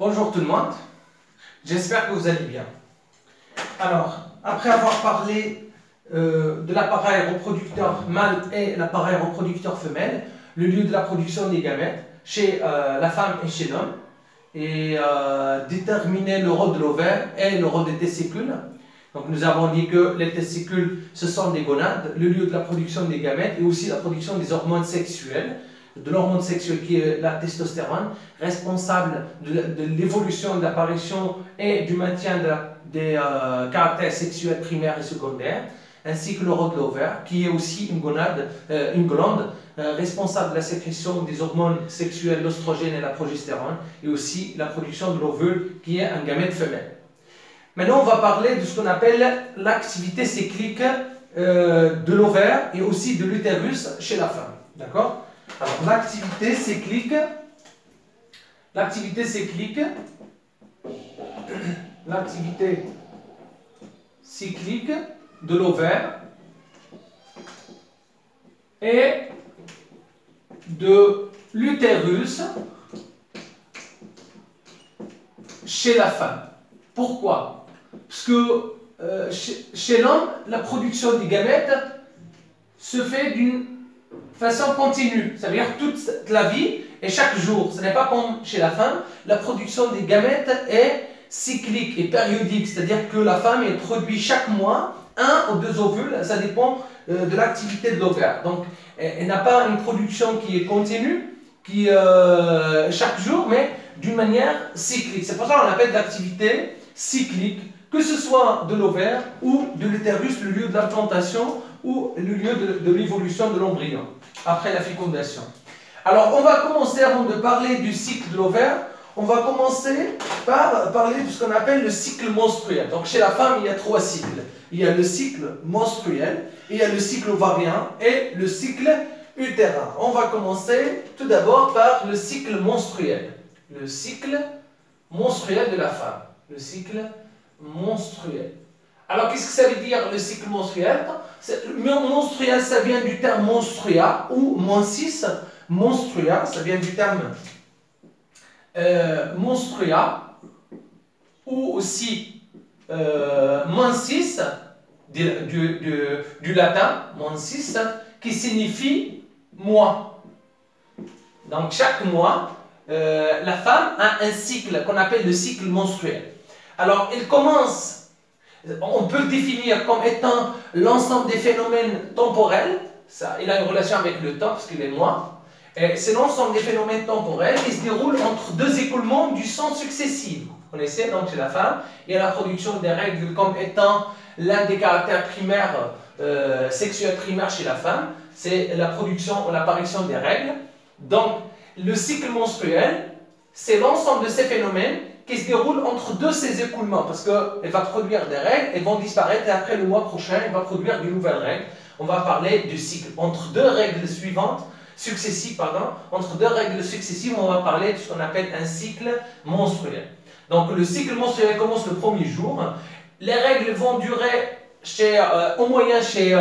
Bonjour tout le monde, j'espère que vous allez bien. Alors, après avoir parlé de l'appareil reproducteur mâle et l'appareil reproducteur femelle, le lieu de la production des gamètes chez la femme et chez l'homme, et déterminer le rôle de l'ovaire et le rôle des testicules. Donc nous avons dit que les testicules, ce sont des gonades, le lieu de la production des gamètes et aussi la production des hormones sexuelles, de l'hormone sexuelle qui est la testostérone, responsable de l'évolution, de l'apparition et du maintien des caractères sexuels primaires et secondaires, ainsi que le rôle de l'ovaire, qui est aussi une glande responsable de la sécrétion des hormones sexuelles, l'oestrogène et la progestérone, et aussi la production de l'ovule, qui est un gamète femelle. Maintenant, on va parler de ce qu'on appelle l'activité cyclique de l'ovaire et aussi de l'utérus chez la femme. D'accord? Alors, l'activité cyclique de l'ovaire et de l'utérus chez la femme. Pourquoi? Parce que chez l'homme, la production des gamètes se fait d'une façon continue, c'est-à-dire toute la vie et chaque jour. Ce n'est pas comme chez la femme, la production des gamètes est cyclique et périodique, c'est-à-dire que la femme elle produit chaque mois 1 ou 2 ovules, ça dépend de l'activité de l'ovaire. Donc elle n'a pas une production qui est continue, qui chaque jour, mais d'une manière cyclique. C'est pour ça qu'on appelle l'activité cyclique, que ce soit de l'ovaire ou de l'utérus, le lieu de l'implantation ou le lieu de l'évolution de l'embryon après la fécondation. Alors on va commencer, avant de parler du cycle de l'ovaire, on va commencer par parler de ce qu'on appelle le cycle menstruel. Donc chez la femme, il y a 3 cycles. Il y a le cycle menstruel, il y a le cycle ovarien et le cycle utérin. On va commencer tout d'abord par le cycle menstruel. Le cycle menstruel de la femme. Le cycle menstruel. Alors qu'est-ce que ça veut dire le cycle menstruel? Menstruel, ça vient du terme menstrua ou mensis. Menstrua, ça vient du terme menstrua ou aussi mensis du latin mensis qui signifie mois. Donc chaque mois, la femme a un cycle qu'on appelle le cycle menstruel. Alors il commence, on peut le définir comme étant l'ensemble des phénomènes temporels. Ça, il a une relation avec le temps parce qu'il est mois. C'est l'ensemble des phénomènes temporels qui se déroulent entre 2 écoulements du sang successifs. Vous connaissez, donc chez la femme, il y a la production des règles comme étant l'un des caractères primaires, sexuels primaires chez la femme. C'est la production ou l'apparition des règles. Donc, le cycle menstruel, c'est l'ensemble de ces phénomènes qui se déroulent entre 2 de ces écoulements, parce qu'elle va produire des règles, elles vont disparaître, et après le mois prochain, elle va produire de nouvelles règles. On va parler du cycle. Entre 2 règles successives, entre 2 règles successives, on va parler de ce qu'on appelle un cycle menstruel. Donc le cycle menstruel commence le premier jour. Les règles vont durer, au moyen chez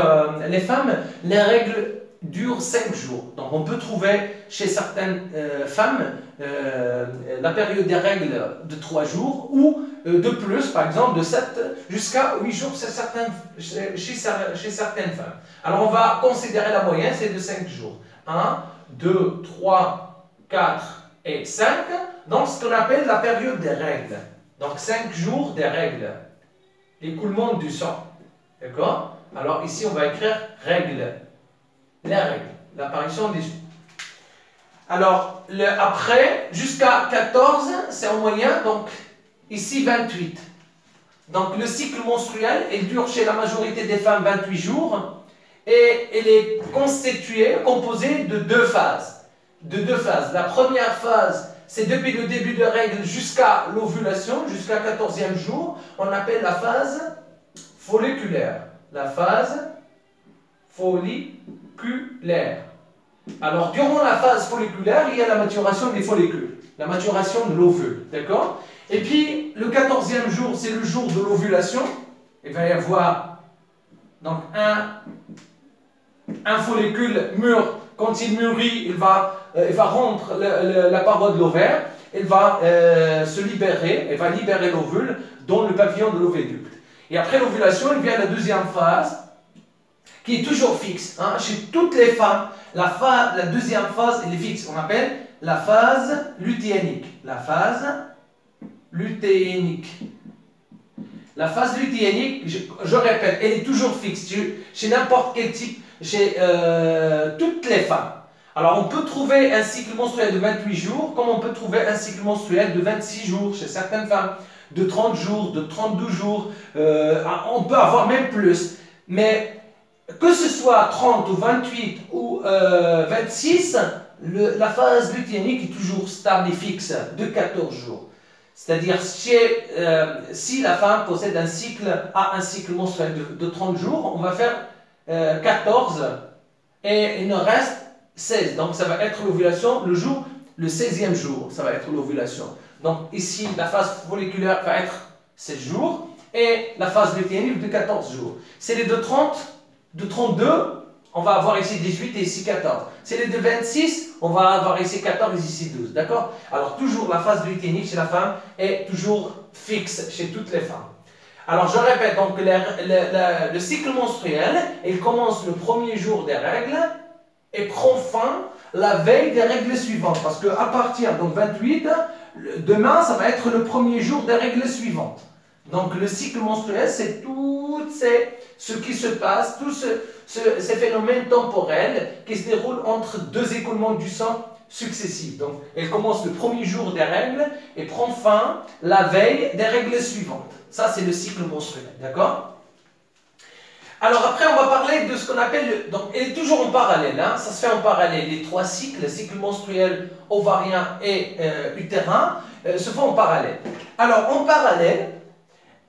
les femmes, les règles durent 5 jours. Donc on peut trouver chez certaines femmes la période des règles de 3 jours ou de plus, par exemple de 7 jusqu'à 8 jours chez certaines femmes. Alors on va considérer la moyenne, c'est de 5 jours. 1, 2, 3, 4 et 5, donc ce qu'on appelle la période des règles. Donc 5 jours des règles, l'écoulement du sang. D'accord? Alors ici on va écrire règles, les règles, l'apparition des jours. Alors après, jusqu'à 14, c'est en moyen, donc ici 28. Donc le cycle menstruel, il dure chez la majorité des femmes 28 jours. Et elle est composée de 2 phases. La première phase, c'est depuis le début de règles jusqu'à l'ovulation, jusqu'à 14e jour. On appelle la phase folliculaire. La phase folliculaire. Alors, durant la phase folliculaire, il y a la maturation des follicules. La maturation de l'ovule. D'accord? Et puis, le 14e jour, c'est le jour de l'ovulation. Il va y avoir donc un follicule mûr. Quand il mûrit, il va rompre la paroi de l'ovaire. elle va se libérer, elle va libérer l'ovule dans le pavillon de l'oviducte. Et après l'ovulation, il vient la deuxième phase, qui est toujours fixe. Hein. Chez toutes les femmes, la deuxième phase, elle est fixe. On appelle la phase lutéinique. La phase lutéinique. La phase lutéinique, je répète, elle est toujours fixe chez n'importe quel type, chez toutes les femmes. Alors, on peut trouver un cycle menstruel de 28 jours, comme on peut trouver un cycle menstruel de 26 jours chez certaines femmes, de 30 jours, de 32 jours, on peut avoir même plus. Mais que ce soit 30 ou 28 ou 26, la phase lutéinique est toujours stable et fixe de 14 jours. C'est-à-dire, si la femme possède un cycle menstruel de 30 jours, on va faire 14 et il nous reste 16. Donc, ça va être l'ovulation le 16e jour. Ça va être l'ovulation. Donc, ici, la phase folliculaire va être 16 jours et la phase lutéinique de 14 jours. C'est les de 30, de 32, on va avoir ici 18 et ici 14. C'est les de 26, on va avoir ici 14 et ici 12. D'accord? Alors, toujours la phase lutéinique chez la femme est toujours fixe chez toutes les femmes. Alors, je répète, donc, le cycle menstruel, il commence le premier jour des règles et prend fin la veille des règles suivantes. Parce qu'à partir de 28, demain, ça va être le premier jour des règles suivantes. Donc, le cycle menstruel, c'est tout ce qui se passe, tous ces phénomènes temporels qui se déroulent entre deux écoulements du sang successifs. Donc, elle commence le premier jour des règles et prend fin la veille des règles suivantes. Ça, c'est le cycle menstruel. D'accord? Alors, après, on va parler de ce qu'on appelle... Donc, elle est toujours en parallèle. Hein, ça se fait en parallèle. Les trois cycles, cycle menstruel, ovarien et utérin, se font en parallèle. Alors, en parallèle,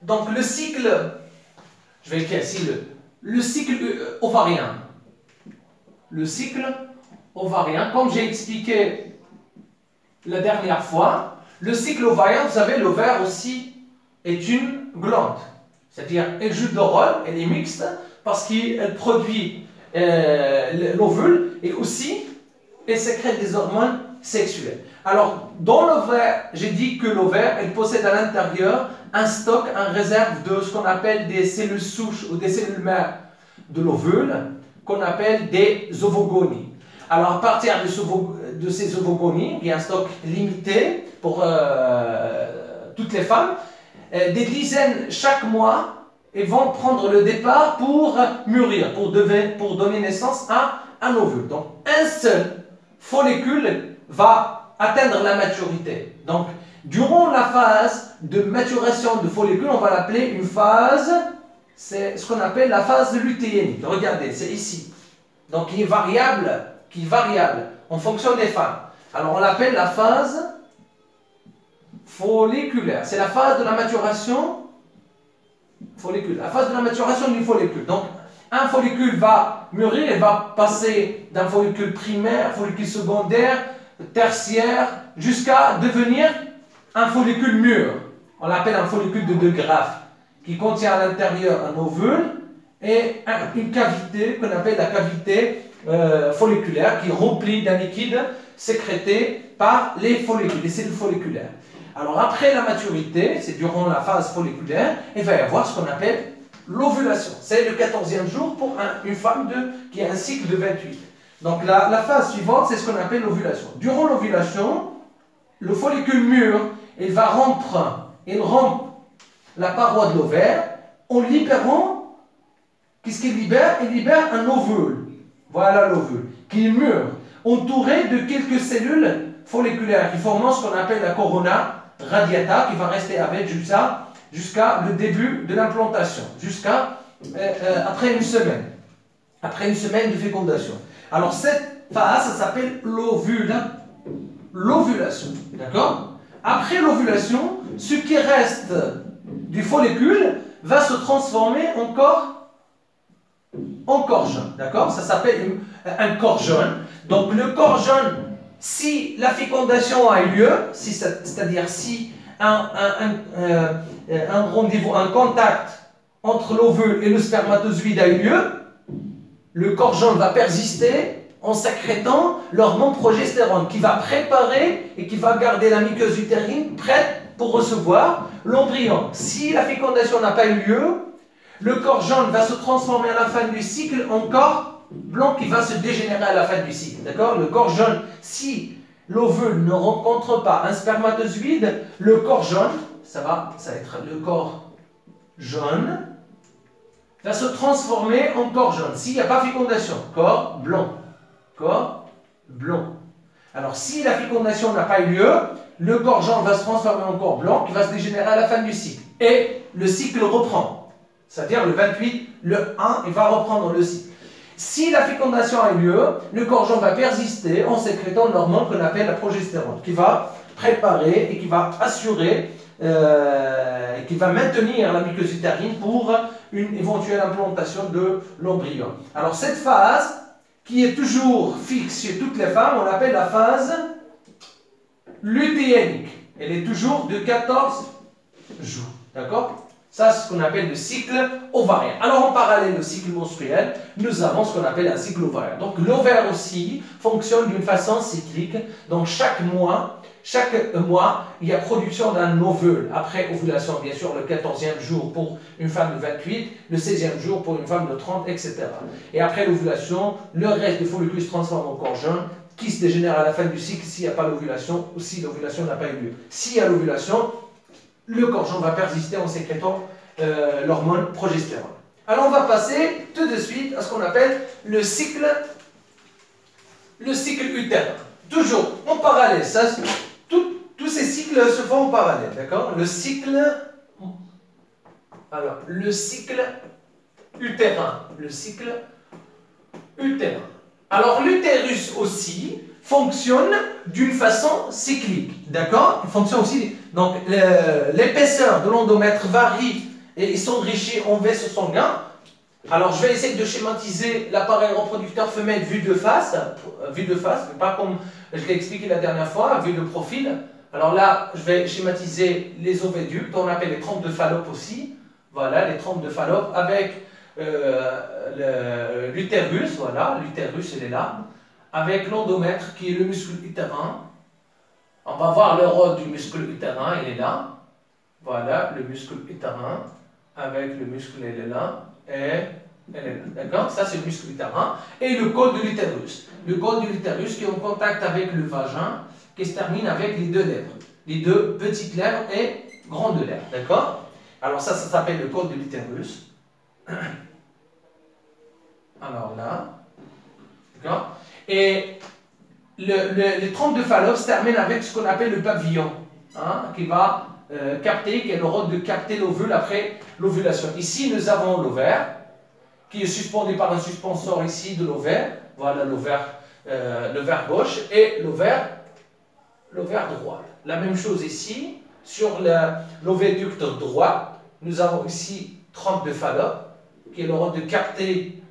donc le cycle... Je vais écrire ici le cycle ovarien. Le cycle ovarien, comme j'ai expliqué la dernière fois, le cycle ovarien, vous savez, l'ovaire aussi est une glande. C'est-à-dire, elle joue deux rôles, elle est mixte, parce qu'elle produit l'ovule et aussi, elle sécrète des hormones sexuelles. Alors, dans l'ovaire, j'ai dit que l'ovaire, elle possède à l'intérieur un stock, une réserve de ce qu'on appelle des cellules souches ou des cellules mères de l'ovule, qu'on appelle des ovogonies. Alors, à partir de ces ovogonies, il y a un stock limité pour toutes les femmes, des dizaines chaque mois, et vont prendre le départ pour mûrir, pour donner naissance à un ovule. Donc, un seul follicule va atteindre la maturité. Donc, durant la phase de maturation de follicule, on va l'appeler une phase, c'est ce qu'on appelle la phase lutéinique. Regardez, c'est ici. Donc, qui est variable en fonction des femmes. Alors, on l'appelle la phase folliculaire. C'est la phase de la maturation folliculaire. La phase de la maturation du follicule. Donc, un follicule va mûrir, il va passer d'un follicule primaire, follicule secondaire, tertiaire, jusqu'à devenir un follicule mûr. On l'appelle un follicule de Graaff, qui contient à l'intérieur un ovule et une cavité qu'on appelle la cavité folliculaire, qui est remplie d'un liquide sécrété par les follicules, les cellules folliculaires. Alors après la maturité, c'est durant la phase folliculaire, il va y avoir ce qu'on appelle l'ovulation. C'est le 14e jour pour une femme qui a un cycle de 28. Donc la phase suivante, c'est ce qu'on appelle l'ovulation. Durant l'ovulation, le follicule mûr, il va rompre la paroi de l'ovaire en libérant, qu'est-ce qu'il libère? Il libère un ovule. Voilà l'ovule, qui est mûr, entouré de quelques cellules folliculaires qui forment ce qu'on appelle la corona radiata, qui va rester avec jusqu'à le début de l'implantation, jusqu'à après une semaine. Après une semaine de fécondation. Alors cette phase, ça s'appelle l'ovulation. D'accord? Après l'ovulation, ce qui reste du follicule va se transformer en corps jaune. D'accord? Ça s'appelle un corps jaune. Donc le corps jaune, si la fécondation a eu lieu, c'est-à-dire si un rendez-vous, un contact entre l'ovule et le spermatozoïde a eu lieu, le corps jaune va persister en sécrétant l'hormone progestérone qui va préparer et qui va garder la muqueuse utérine prête pour recevoir l'embryon. Si la fécondation n'a pas eu lieu, le corps jaune va se transformer à la fin du cycle en corps blanc qui va se dégénérer à la fin du cycle. D'accord? Le corps jaune, si l'ovule ne rencontre pas un spermatozoïde, le corps jaune, ça va être le corps jaune, va se transformer en corps jaune. S'il n'y a pas fécondation, corps blanc. Corps blanc. Alors, si la fécondation n'a pas eu lieu, le corps jaune va se transformer en corps blanc qui va se dégénérer à la fin du cycle. Et le cycle reprend. C'est-à-dire le 28, le 1, il va reprendre le cycle. Si la fécondation a eu lieu, le corps jaune va persister en sécrétant l'hormone qu'on appelle la progestérone, qui va préparer et qui va assurer, qui va maintenir la muqueuse utérine pour une éventuelle implantation de l'embryon. Alors cette phase, qui est toujours fixe chez toutes les femmes, on l'appelle la phase lutéinique. Elle est toujours de 14 jours. D'accord? Ça, c'est ce qu'on appelle le cycle ovarien. Alors, en parallèle au cycle menstruel, nous avons ce qu'on appelle un cycle ovarien. Donc, l'ovaire aussi fonctionne d'une façon cyclique. Donc, chaque mois, il y a production d'un ovule. Après ovulation, bien sûr, le 14e jour pour une femme de 28, le 16e jour pour une femme de 30, etc. Et après l'ovulation, le reste du follicule se transforme en corps jaune qui se dégénère à la fin du cycle s'il n'y a pas l'ovulation ou si l'ovulation n'a pas eu lieu. S'il y a l'ovulation, le corps jaune va persister en sécrétant l'hormone progestérone. Alors on va passer tout de suite à ce qu'on appelle le cycle utérin. Toujours en parallèle. Tous ces cycles se font en parallèle. D'accord? Le cycle utérin. Le cycle utérin. Alors l'utérus aussi fonctionne d'une façon cyclique, d'accord? Il fonctionne aussi, donc l'épaisseur de l'endomètre varie et il s'enrichit en vaisseau sanguin. Alors je vais essayer de schématiser l'appareil reproducteur femelle vue de face, pas comme je l'ai expliqué la dernière fois, vue de profil. Alors là, je vais schématiser les oviductes, on appelle les trompes de Fallope aussi. Voilà, les trompes de Fallope avec l'utérus, voilà, l'utérus il est là. Avec l'endomètre qui est le muscle utérin. On va voir le rôle du muscle utérin, il est là. Voilà, le muscle utérin. Avec le muscle, il est là. Et elle est là. D'accord? Ça, c'est le muscle utérin. Et le col de l'utérus. Le col de l'utérus qui est en contact avec le vagin, qui se termine avec les deux lèvres. Les deux petites lèvres et grandes lèvres. D'accord? Alors, ça s'appelle le col de l'utérus. Alors là. D'accord? Et les trompes de Fallope se terminent avec ce qu'on appelle le pavillon, hein, qui va capter, qui a le rôle de capter l'ovule après l'ovulation. Ici, nous avons l'ovaire, qui est suspendu par un suspenseur ici de l'ovaire. Voilà l'ovaire gauche et l'ovaire droit. La même chose ici, sur l'oviducte droit, nous avons ici trompe de Fallope, qui a le rôle de capter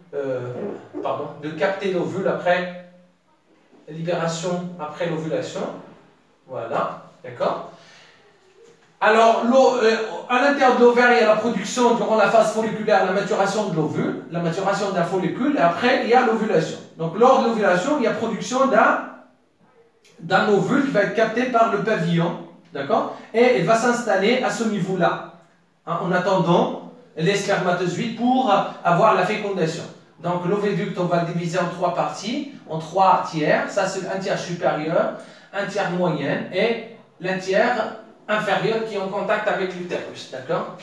l'ovule après libération après l'ovulation. Voilà, d'accord? Alors, à l'intérieur de l'ovaire, il y a la production durant la phase folliculaire, la maturation de l'ovule, la maturation d'un follicule, et après, il y a l'ovulation. Donc, lors de l'ovulation, il y a production d'un ovule qui va être capté par le pavillon, d'accord? Et il va s'installer à ce niveau-là, hein, en attendant les spermatozoïdes pour avoir la fécondation. Donc l'oviducte, on va le diviser en trois parties, en trois tiers. Ça, c'est un tiers supérieur, un tiers moyen et l'un tiers inférieur qui est en contact avec l'utérus. D'accord?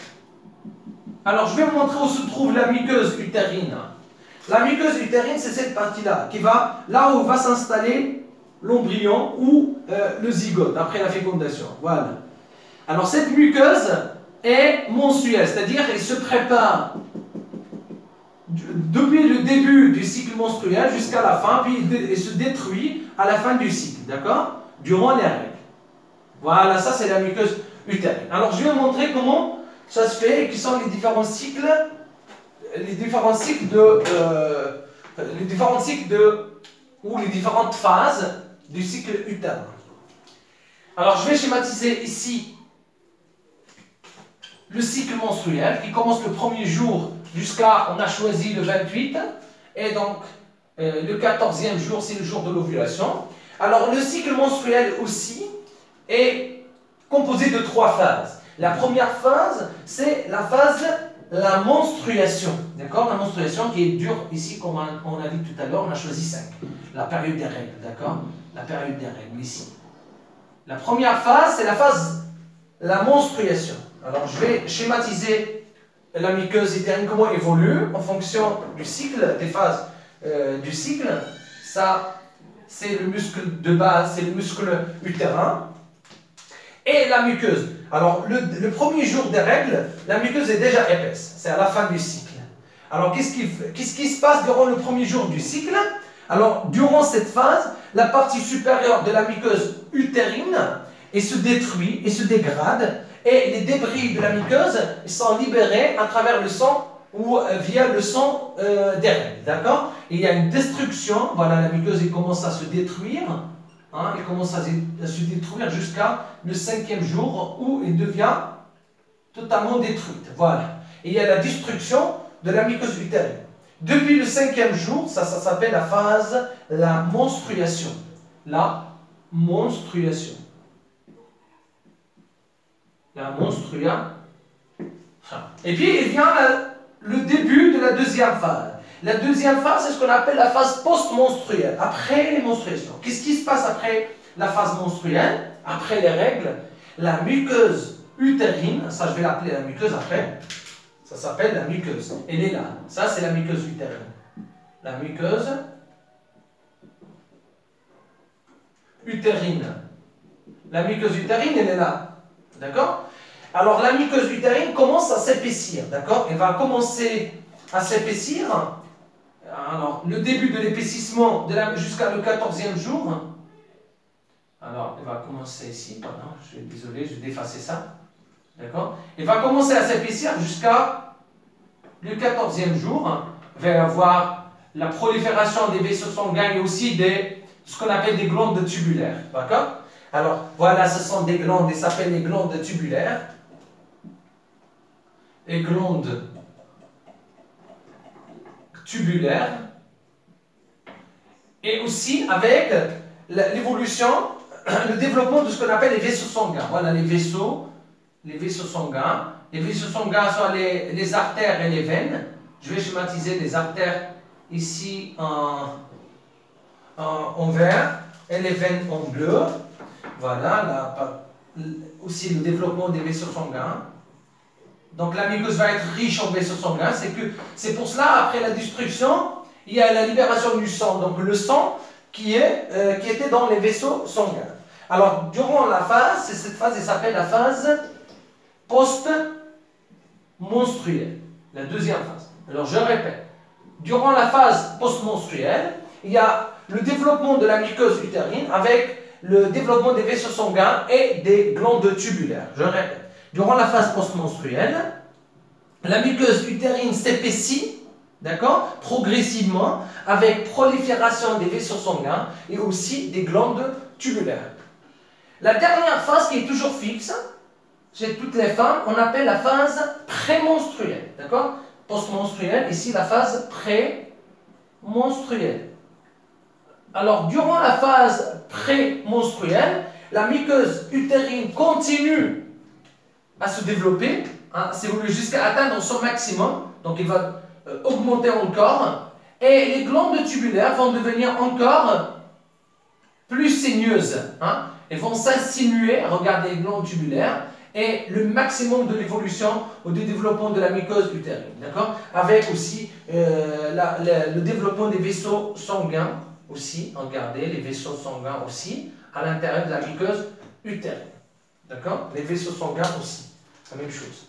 Alors, je vais vous montrer où se trouve la muqueuse utérine. La muqueuse utérine, c'est cette partie-là, qui va là où va s'installer l'embryon ou le zygote après la fécondation. Voilà. Alors, cette muqueuse est mensuelle, c'est-à-dire qu'elle se prépare depuis le début du cycle menstruel jusqu'à la fin, puis il se détruit à la fin du cycle, d'accord? Durant les règles. Voilà, ça c'est la muqueuse utérine. Alors je vais vous montrer comment ça se fait et quels sont les différents cycles, ou les différentes phases du cycle utérin. Alors je vais schématiser ici le cycle menstruel qui commence le premier jour jusqu'à, on a choisi le 28, et donc Le 14e jour, c'est le jour de l'ovulation. Alors, le cycle menstruel aussi est composé de 3 phases. La première phase, c'est la phase la menstruation. D'accord? La menstruation qui dure ici, comme on a dit tout à l'heure, on a choisi 5. La période des règles. D'accord? La période des règles, ici. La première phase, c'est la phase la menstruation. Alors, je vais schématiser la muqueuse utérine, comment elle évolue en fonction du cycle, des phases du cycle. Ça, c'est le muscle de base, c'est le muscle utérin. Et la muqueuse. Alors, le premier jour des règles, la muqueuse est déjà épaisse. C'est à la fin du cycle. Alors, qu'est-ce qui se passe durant le premier jour du cycle? Alors, durant cette phase, la partie supérieure de la muqueuse utérine elle se détruit et se dégrade. Et les débris de la muqueuse sont libérés à travers le sang ou via le sang des règles. D'accord? Il y a une destruction. Voilà, la muqueuse elle commence à se détruire. Hein, elle commence à se détruire jusqu'à le 5e jour où elle devient totalement détruite. Voilà. Et il y a la destruction de la muqueuse utérine. Depuis le 5e jour, ça s'appelle la phase, la menstruation. La menstruation. La menstruation. Et puis, il vient le début de la deuxième phase. La deuxième phase, c'est ce qu'on appelle la phase post-menstruelle, après les menstruations. Qu'est-ce qui se passe après la phase menstruelle, après les règles? La muqueuse utérine, ça je vais l'appeler la muqueuse après, ça s'appelle la muqueuse. Elle est là. Ça, c'est la muqueuse utérine. La muqueuse utérine. La muqueuse utérine, elle est là. D'accord? Alors, la muqueuse utérine commence à s'épaissir. D'accord? Elle va commencer à s'épaissir. Alors, le début de l'épaississement jusqu'à le 14e jour. Alors, elle va commencer ici. Pardon, je suis désolé, je vais effacer ça. D'accord? Elle va commencer à s'épaissir jusqu'à le 14e jour. Il va y avoir la prolifération des vaisseaux sanguins et aussi ce qu'on appelle des glandes tubulaires. D'accord? Alors, voilà, ce sont des glandes, elles s'appellent les glandes tubulaires. Les glandes tubulaires. Et aussi avec l'évolution, le développement de ce qu'on appelle les vaisseaux sanguins. Voilà, les vaisseaux sanguins. Les vaisseaux sanguins sont les artères et les veines. Je vais schématiser les artères ici en vert et les veines en bleu. Voilà, aussi le développement des vaisseaux sanguins. Donc la muqueuse va être riche en vaisseaux sanguins. C'est pour cela, après la destruction, il y a la libération du sang. Donc le sang qui était dans les vaisseaux sanguins. Alors, durant la phase, cette phase, elle s'appelle la phase post-menstruelle. La deuxième phase. Alors, je répète. Durant la phase post-menstruelle, il y a le développement de la muqueuse utérine avec le développement des vaisseaux sanguins et des glandes tubulaires. Je répète. Durant la phase post-menstruelle, la muqueuse utérine s'épaissit, d'accord, progressivement, avec prolifération des vaisseaux sanguins et aussi des glandes tubulaires. La dernière phase qui est toujours fixe, chez toutes les femmes, on appelle la phase prémenstruelle, d'accord? Post-menstruelle, ici la phase prémenstruelle. Alors, durant la phase prémenstruelle, la muqueuse utérine continue à se développer, hein, s'évoluer jusqu'à atteindre son maximum, donc il va augmenter encore, et les glandes tubulaires vont devenir encore plus saigneuses, hein. Elles vont s'insinuer, regardez les glandes tubulaires, et le maximum de l'évolution ou du développement de la muqueuse utérine, d'accord? Avec aussi le développement des vaisseaux sanguins aussi, regardez les vaisseaux sanguins aussi, à l'intérieur de la muqueuse utérine, d'accord? Les vaisseaux sanguins aussi, la même chose.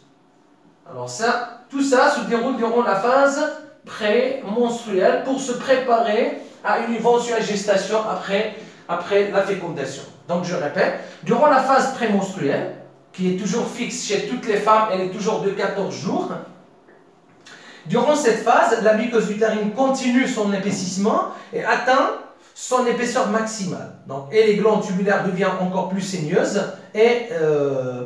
Alors ça, tout ça se déroule durant la phase prémenstruelle pour se préparer à une éventuelle gestation après la fécondation. Donc je répète, durant la phase prémenstruelle, qui est toujours fixe chez toutes les femmes, elle est toujours de 14 jours. Durant cette phase, la muqueuse utérine continue son épaississement et atteint son épaisseur maximale. Donc, et les glandes tubulaires deviennent encore plus saigneuses et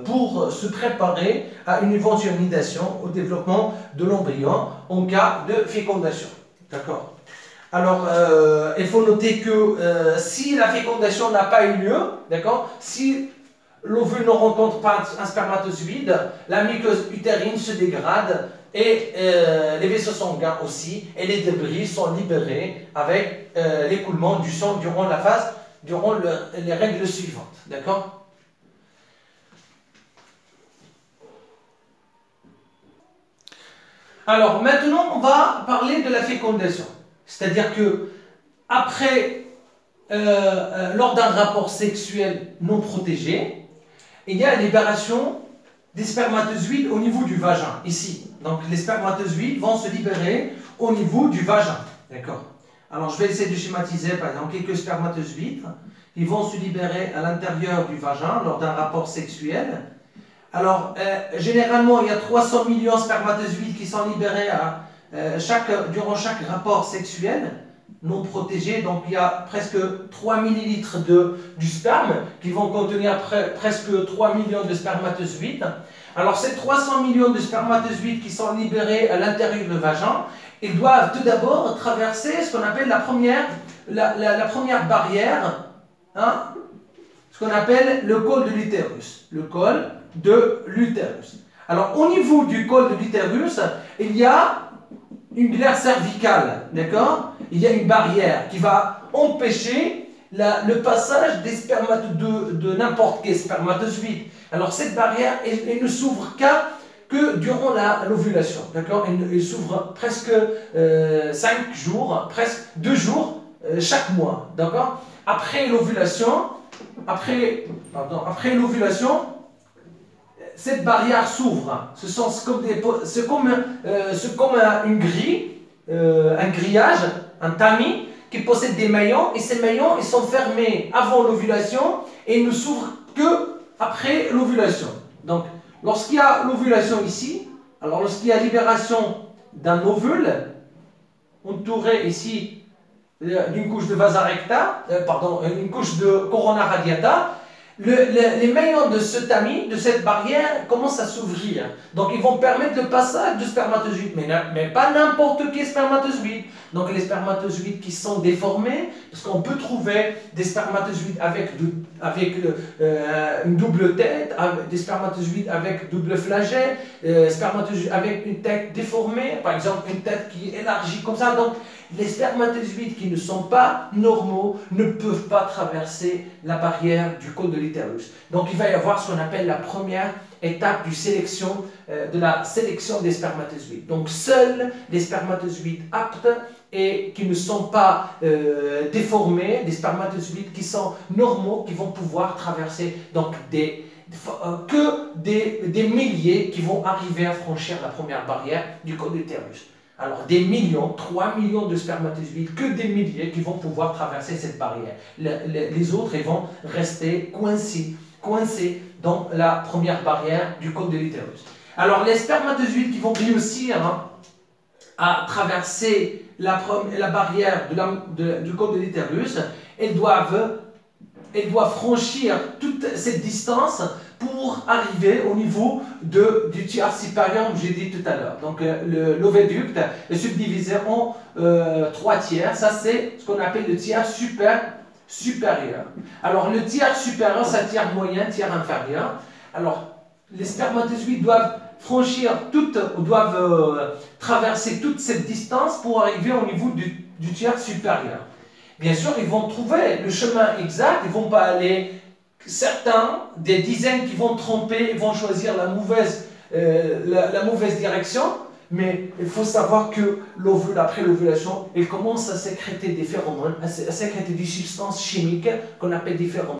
pour se préparer à une éventuelle nidation au développement de l'embryon en cas de fécondation. D'accord? Alors, il faut noter que si la fécondation n'a pas eu lieu, d'accord, si l'ovule ne rencontre pas un spermatozoïde, la muqueuse utérine se dégrade et les vaisseaux sanguins aussi, et les débris sont libérés avec l'écoulement du sang durant les règles suivantes, d'accord? Alors maintenant, on va parler de la fécondation. C'est-à-dire que lors d'un rapport sexuel non protégé, il y a la libération des spermatozoïdes au niveau du vagin, ici. Donc les spermatozoïdes vont se libérer au niveau du vagin. D'accord? Alors je vais essayer de schématiser, par exemple, quelques spermatozoïdes. Ils vont se libérer à l'intérieur du vagin lors d'un rapport sexuel. Alors, généralement, il y a 300 millions de spermatozoïdes qui sont libérés durant chaque rapport sexuel non protégé. Donc, il y a presque 3 millilitres du sperme qui vont contenir presque 3 millions de spermatozoïdes. Alors, ces 300 millions de spermatozoïdes qui sont libérés à l'intérieur du vagin, ils doivent tout d'abord traverser ce qu'on appelle la première barrière, hein, ce qu'on appelle le col de l'utérus. Le col de l'utérus. Alors, au niveau du col de l'utérus, il y a une glaire cervicale, d'accord? Il y a une barrière qui va empêcher le passage des de n'importe quel spermatozoïde. Alors, cette barrière, elle ne s'ouvre que durant l'ovulation, d'accord? Elle s'ouvre presque 5 jours, presque 2 jours chaque mois, d'accord? Après l'ovulation, cette barrière s'ouvre. C'est comme une grille, un grillage, un tamis qui possède des maillons, et ces maillons ils sont fermés avant l'ovulation et ils ne s'ouvrent que après l'ovulation. Donc, lorsqu'il y a l'ovulation ici, alors lorsqu'il y a libération d'un ovule entouré ici d'une couche de vasa recta, une couche de corona radiata, les maillons de ce tamis, de cette barrière, commencent à s'ouvrir. Donc, ils vont permettre le passage de spermatozoïdes, mais pas n'importe quel spermatozoïde. Donc, les spermatozoïdes qui sont déformés, parce qu'on peut trouver des spermatozoïdes avec une double tête, des spermatozoïdes avec double flagelle, spermatozoïdes avec une tête déformée, par exemple une tête qui est élargie comme ça. Donc, les spermatozoïdes qui ne sont pas normaux ne peuvent pas traverser la barrière du col de l'utérus. Donc, il va y avoir ce qu'on appelle la première étape de la sélection des spermatozoïdes. Donc, seuls les spermatozoïdes aptes et qui ne sont pas déformés, des spermatozoïdes qui sont normaux, qui vont pouvoir traverser. Donc, que des milliers qui vont arriver à franchir la première barrière du col de l'utérus. Alors, des millions, 3 millions de spermatozoïdes, que des milliers qui vont pouvoir traverser cette barrière. Les autres, ils vont rester coincés dans la première barrière du col de l'utérus. Alors, les spermatozoïdes qui vont réussir à traverser la barrière du col de l'utérus, elles doivent franchir toute cette distance pour arriver au niveau du tiers supérieur, comme j'ai dit tout à l'heure. Donc, l'oviducte est subdivisé en 3 tiers. Ça, c'est ce qu'on appelle le tiers supérieur. Alors, le tiers supérieur, c'est tiers moyen, tiers inférieur. Alors, les spermatozoïdes doivent traverser toute cette distance pour arriver au niveau du tiers supérieur. Bien sûr, ils vont trouver le chemin exact, ils ne vont pas aller. Certains, des dizaines qui vont tromper, vont choisir la mauvaise direction, mais il faut savoir que l'ovule, après l'ovulation, il commence à sécréter des phéromones, à sécréter des substances chimiques qu'on appelle des phéromones.